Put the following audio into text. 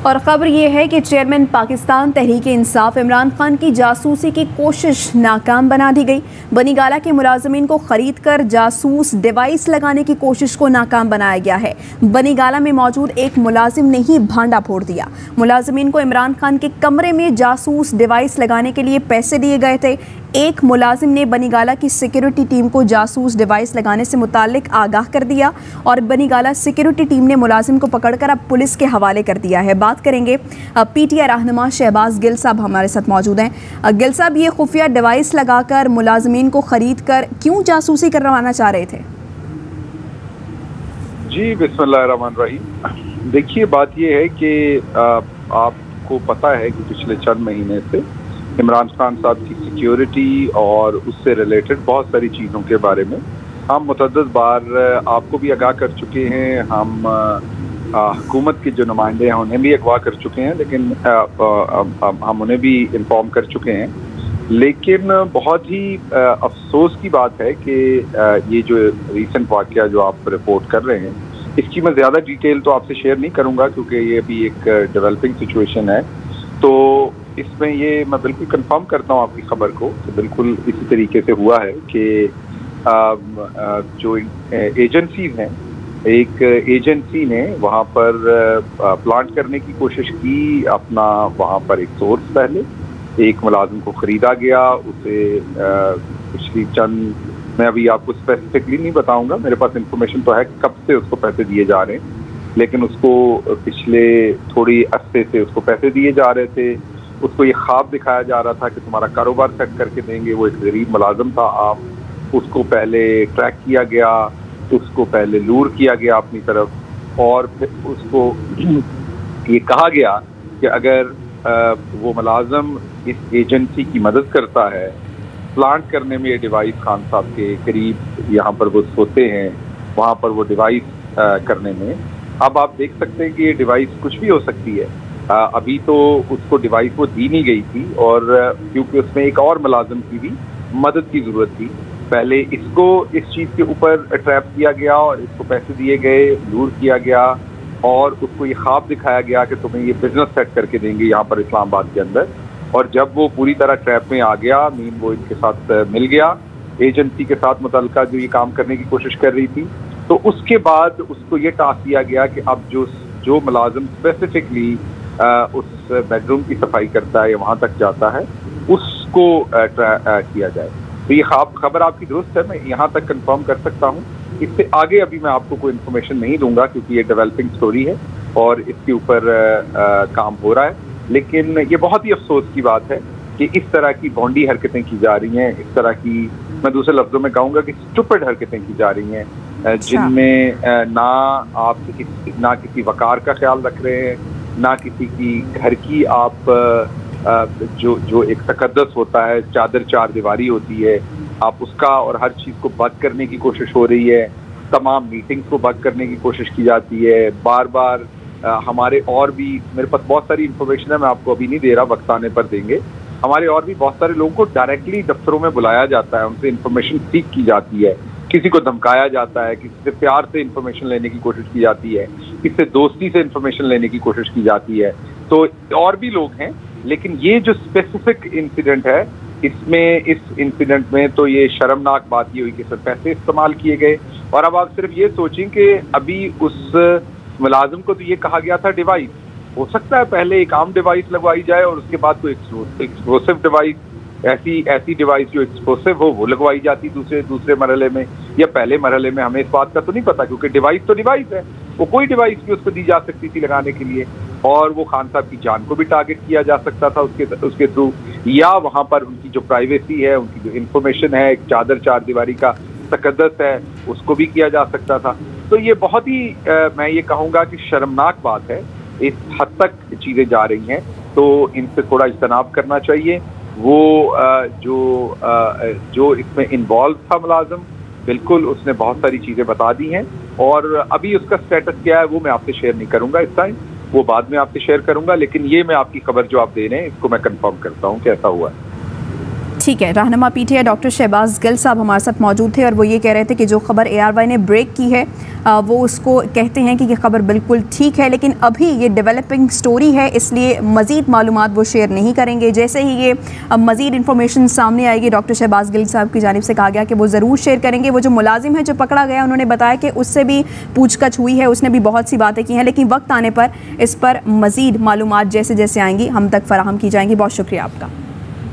और खबर ये है कि चेयरमैन पाकिस्तान तहरीक-ए-इंसाफ इमरान खान की जासूसी की कोशिश नाकाम बना दी गई। बनीगाला के मुलाजमीन को खरीद कर जासूस डिवाइस लगाने की कोशिश को नाकाम बनाया गया है। बनीगाला में मौजूद एक मुलाजिम ने ही भांडा फोड़ दिया। मुलाजमीन को इमरान खान के कमरे में जासूस डिवाइस लगाने के लिए पैसे दिए गए थे। एक मुलाजिम ने बनीगाला की सिक्योरिटी टीम को जासूस डिवाइस लगाने से मुताल्लिक आगाह कर दिया और बनीगाला सिक्योरिटी टीम ने मुलाजिम को पकड़कर अब पुलिस के हवाले कर दिया है। बात करेंगे पीटीआई रहनुमा शहबाज गिल साहब हमारे साथ मौजूद हैं। गिल साहब, ये खुफिया डिवाइस लगाकर मुलाजिमीन को खरीद कर क्यों जासूसी करवाना चाह रहे थे? जी बिस्मिल्लाहिर्रहमानिर्रहीम। देखिए, बात ये है कि आपको पता है कि पिछले चंद महीने से इमरान खान साहब की सिक्योरिटी और उससे रिलेटेड बहुत सारी चीज़ों के बारे में हम मुतअद्दिद बार आपको भी आगाह कर चुके हैं। हम हुकूमत के जो नुमाइंदे हैं उन्हें भी अगवा कर चुके हैं, लेकिन हम उन्हें भी इन्फॉर्म कर चुके हैं। लेकिन बहुत ही अफसोस की बात है कि ये जो रीसेंट वाक़या जो आप रिपोर्ट कर रहे हैं, इसकी मैं ज़्यादा डिटेल तो आपसे शेयर नहीं करूँगा क्योंकि ये भी एक डेवलपिंग सिचुएशन है। तो इसमें ये मैं बिल्कुल कंफर्म करता हूँ आपकी खबर को कि बिल्कुल इसी तरीके से हुआ है कि जो एजेंसीज हैं, एक एजेंसी ने वहाँ पर प्लांट करने की कोशिश की अपना वहाँ पर एक सोर्स। पहले एक मुलाजिम को ख़रीदा गया, उसे पिछली चंद, मैं अभी आपको स्पेसिफिकली नहीं बताऊंगा, मेरे पास इंफॉर्मेशन तो है कब से उसको पैसे दिए जा रहे हैं, लेकिन उसको पिछले थोड़ी अरसे से उसको पैसे दिए जा रहे थे। उसको ये ख्वाब दिखाया जा रहा था कि तुम्हारा कारोबार सेट करके देंगे। वो एक गरीब मुलाजिम था आप, उसको पहले ट्रैक किया गया, उसको पहले लूर किया गया अपनी तरफ, और फिर उसको ये कहा गया कि अगर वो मुलाजिम इस एजेंसी की मदद करता है प्लांट करने में, ये डिवाइस खान साहब के करीब यहाँ पर वो सोते हैं, वहाँ पर वो डिवाइस करने में। अब आप देख सकते हैं कि ये डिवाइस कुछ भी हो सकती है। अभी तो उसको डिवाइस वो दी नहीं गई थी, और क्योंकि उसमें एक और मुलाजिम की भी मदद की ज़रूरत थी। पहले इसको इस चीज़ के ऊपर ट्रैप किया गया और इसको पैसे दिए गए, लूर किया गया, और उसको ये ख्वाब दिखाया गया कि तुम्हें ये बिजनेस सेट करके देंगे यहाँ पर इस्लामाबाद के अंदर। और जब वो पूरी तरह ट्रैप में आ गया, मीन वो इनके साथ मिल गया, एजेंसी के साथ मुतल्लिका जो ये काम करने की कोशिश कर रही थी, तो उसके बाद उसको ये टास्क दिया गया कि अब जो मुलाजिम स्पेसिफिकली उस बेडरूम की सफाई करता है या वहाँ तक जाता है, उसको किया जाए। तो ये खबर आपकी दुरुस्त है, मैं यहाँ तक कंफर्म कर सकता हूँ। इससे आगे अभी मैं आपको कोई इन्फॉर्मेशन नहीं दूंगा क्योंकि ये डेवलपिंग स्टोरी है और इसके ऊपर काम हो रहा है। लेकिन ये बहुत ही अफसोस की बात है कि इस तरह की भोंडी हरकतें की जा रही हैं, इस तरह की, मैं दूसरे लफ्जों में कहूँगा कि स्टूपिड हरकतें की जा रही हैं, जिनमें ना किसी वकार का ख्याल रख रहे हैं, ना किसी की घर की आप जो एक तकद्दस होता है, चादर चार दीवारी होती है, आप उसका और हर चीज़ को बंद करने की कोशिश हो रही है। तमाम मीटिंग्स को बंद करने की कोशिश की जाती है बार बार। हमारे और भी, मेरे पास बहुत सारी इन्फॉर्मेशन है, मैं आपको अभी नहीं दे रहा, वक्त आने पर देंगे। हमारे और भी बहुत सारे लोगों को डायरेक्टली दफ्तरों में बुलाया जाता है, उनसे इन्फॉर्मेशन सीख की जाती है, किसी को धमकाया जाता है, किसी से प्यार से इन्फॉर्मेशन लेने की कोशिश की जाती है, किसी से दोस्ती से इन्फॉर्मेशन लेने की कोशिश की जाती है। तो और भी लोग हैं, लेकिन ये जो स्पेसिफिक इंसिडेंट है, इस इंसिडेंट में तो ये शर्मनाक बात ये हुई कि सिर्फ पैसे इस्तेमाल किए गए। और अब आप सिर्फ ये सोचें कि अभी उस मुलाजिम को तो ये कहा गया था डिवाइस, हो सकता है पहले एक आम डिवाइस लगवाई जाए और उसके बाद कोई एक्सप्लोसिव डिवाइस, ऐसी डिवाइस जो एक्सप्लोसिव हो वो लगवाई जाती दूसरे मरहले में या पहले मरहले में। हमें इस बात का तो नहीं पता क्योंकि डिवाइस तो डिवाइस है, वो कोई डिवाइस भी उसको दी जा सकती थी लगाने के लिए, और वो खान साहब की जान को भी टारगेट किया जा सकता था उसके थ्रू, या वहाँ पर उनकी जो प्राइवेसी है, उनकी जो इंफॉर्मेशन है, एक चादर चार दीवारी का तकद्दस है, उसको भी किया जा सकता था। तो ये बहुत ही मैं ये कहूँगा कि शर्मनाक बात है, इस हद तक चीज़ें जा रही हैं, तो इनसे थोड़ा इज्तनाब करना चाहिए। वो जो इसमें इन्वॉल्व था मुलाजिम, बिल्कुल उसने बहुत सारी चीज़ें बता दी हैं, और अभी उसका स्टेटस क्या है वो मैं आपसे शेयर नहीं करूँगा इस टाइम, वो बाद में आपसे शेयर करूँगा। लेकिन ये मैं आपकी खबर जो आप दे रहे हैं इसको मैं कंफर्म करता हूँ कि ऐसा हुआ है। ठीक है, रहनुमा पीटीआई डॉक्टर शहबाज गिल साहब हमारे साथ मौजूद थे और वो ये कह रहे थे कि जो खबर ARY ने ब्रेक की है वो उसको कहते हैं कि ये खबर बिल्कुल ठीक है, लेकिन अभी ये डेवलपिंग स्टोरी है, इसलिए मज़ीद मालूमात वो शेयर नहीं करेंगे। जैसे ही ये मज़ीद इन्फॉर्मेशन सामने आएगी, डॉक्टर शहबाज गिल साहब की जानिब से कहा गया कि वो ज़रूर शेयर करेंगे। वो जो मुलाजिम है जो पकड़ा गया, उन्होंने बताया कि उससे भी पूछताछ हुई है, उसने भी बहुत सी बातें की हैं, लेकिन वक्त आने पर इस पर मज़ीद मालूमात जैसे जैसे आएंगी हम तक फराहम की जाएंगी। बहुत शुक्रिया आपका।